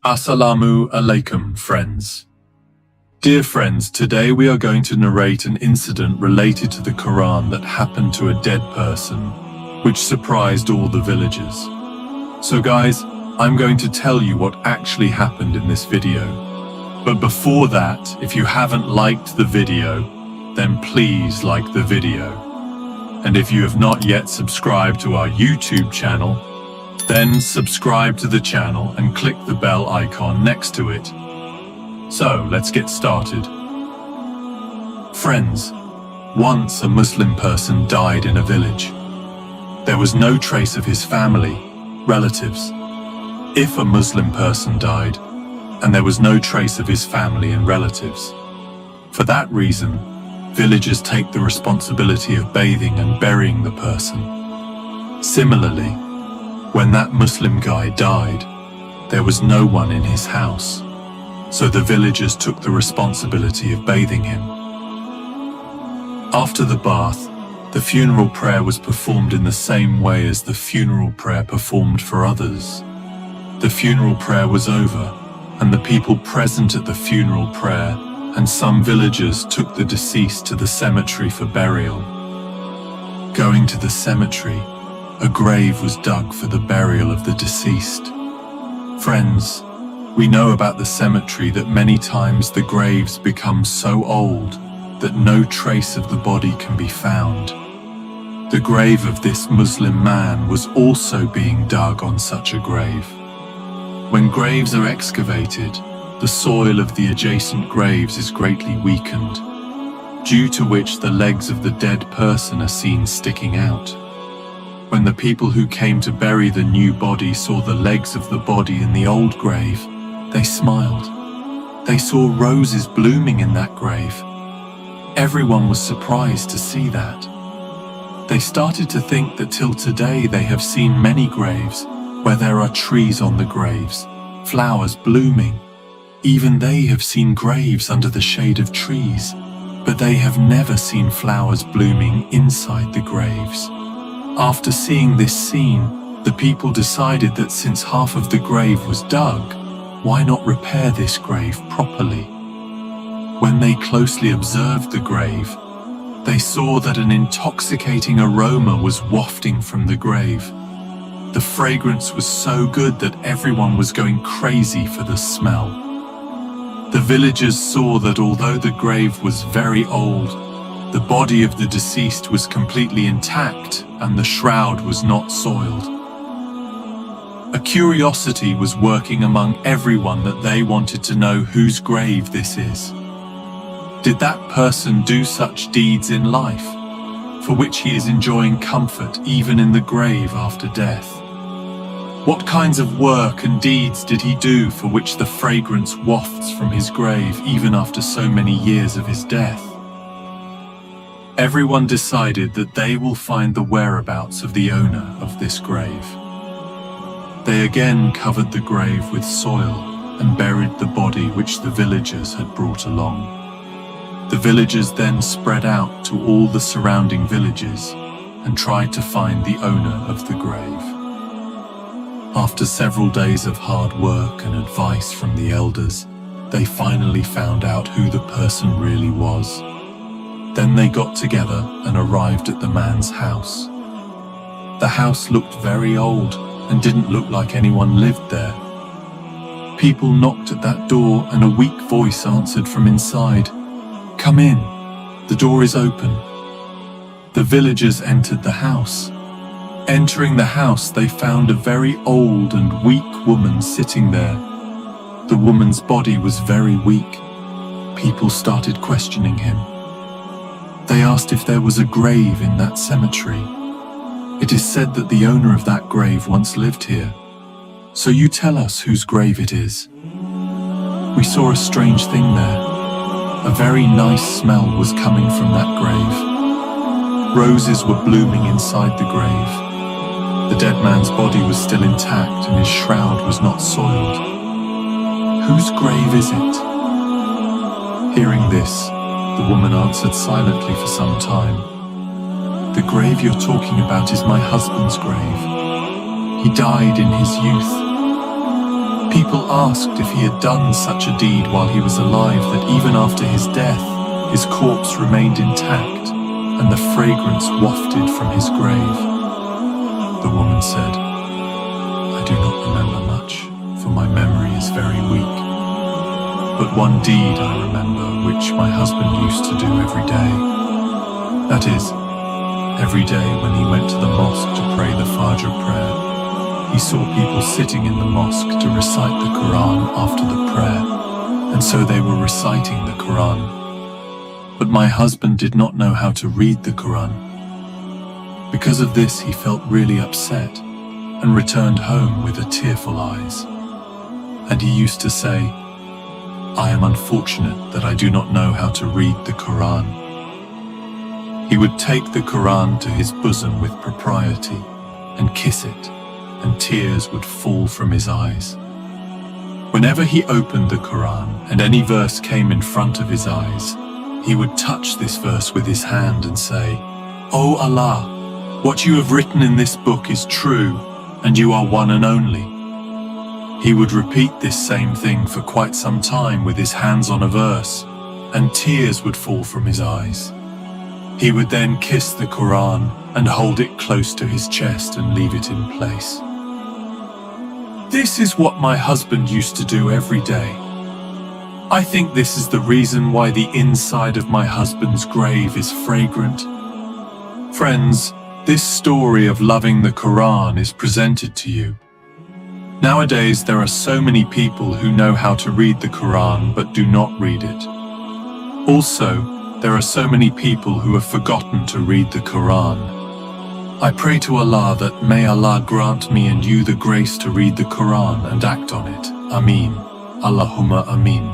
Assalamu alaikum, friends. Dear friends, today we are going to narrate an incident related to the Quran that happened to a dead person, which surprised all the villagers. So guys, I'm going to tell you what actually happened in this video. But before that, if you haven't liked the video, then please like the video. And if you have not yet subscribed to our YouTube channel, then subscribe to the channel and click the bell icon next to it. So let's get started. Friends, once a Muslim person died in a village. There was no trace of his family, relatives. If a Muslim person died, and there was no trace of his family and relatives. For that reason, villagers take the responsibility of bathing and burying the person. Similarly, when that Muslim guy died, there was no one in his house, so the villagers took the responsibility of bathing him. After the bath, the funeral prayer was performed in the same way as the funeral prayer performed for others. The funeral prayer was over, and the people present at the funeral prayer and some villagers took the deceased to the cemetery for burial. Going to the cemetery, a grave was dug for the burial of the deceased. Friends, we know about the cemetery that many times the graves become so old that no trace of the body can be found. The grave of this Muslim man was also being dug on such a grave. When graves are excavated, the soil of the adjacent graves is greatly weakened, due to which the legs of the dead person are seen sticking out. When the people who came to bury the new body saw the legs of the body in the old grave, they smiled. They saw roses blooming in that grave. Everyone was surprised to see that. They started to think that till today they have seen many graves where there are trees on the graves, flowers blooming. Even they have seen graves under the shade of trees, but they have never seen flowers blooming inside the graves. After seeing this scene, the people decided that since half of the grave was dug, why not repair this grave properly? When they closely observed the grave, they saw that an intoxicating aroma was wafting from the grave. The fragrance was so good that everyone was going crazy for the smell. The villagers saw that although the grave was very old, the body of the deceased was completely intact and the shroud was not soiled. A curiosity was working among everyone that they wanted to know whose grave this is. Did that person do such deeds in life, for which he is enjoying comfort even in the grave after death? What kinds of work and deeds did he do for which the fragrance wafts from his grave even after so many years of his death? Everyone decided that they will find the whereabouts of the owner of this grave. They again covered the grave with soil and buried the body which the villagers had brought along. The villagers then spread out to all the surrounding villages and tried to find the owner of the grave. After several days of hard work and advice from the elders, they finally found out who the person really was. Then they got together and arrived at the man's house. The house looked very old and didn't look like anyone lived there. People knocked at that door and a weak voice answered from inside, "Come in, the door is open." The villagers entered the house. Entering the house, they found a very old and weak woman sitting there. The woman's body was very weak. People started questioning him. They asked if there was a grave in that cemetery. It is said that the owner of that grave once lived here. So you tell us whose grave it is. We saw a strange thing there. A very nice smell was coming from that grave. Roses were blooming inside the grave. The dead man's body was still intact and his shroud was not soiled. Whose grave is it? Hearing this, the woman answered silently for some time. "The grave you're talking about is my husband's grave. He died in his youth." People asked if he had done such a deed while he was alive that even after his death, his corpse remained intact and the fragrance wafted from his grave. The woman said, "I do not remember much, for my memory is very weak. But one deed I remember which my husband used to do every day. That is, every day when he went to the mosque to pray the Fajr prayer, he saw people sitting in the mosque to recite the Quran after the prayer, and so they were reciting the Quran. But my husband did not know how to read the Quran. Because of this, he felt really upset and returned home with tearful eyes. And he used to say, 'I am unfortunate that I do not know how to read the Quran.' He would take the Quran to his bosom with propriety and kiss it, and tears would fall from his eyes. Whenever he opened the Quran and any verse came in front of his eyes, he would touch this verse with his hand and say, 'O Allah, what you have written in this book is true, and you are one and only.' He would repeat this same thing for quite some time with his hands on a verse, and tears would fall from his eyes. He would then kiss the Quran and hold it close to his chest and leave it in place. This is what my husband used to do every day. I think this is the reason why the inside of my husband's grave is fragrant." Friends, this story of loving the Quran is presented to you. Nowadays, there are so many people who know how to read the Quran but do not read it. Also, there are so many people who have forgotten to read the Quran. I pray to Allah that may Allah grant me and you the grace to read the Quran and act on it. Ameen. Allahumma Ameen.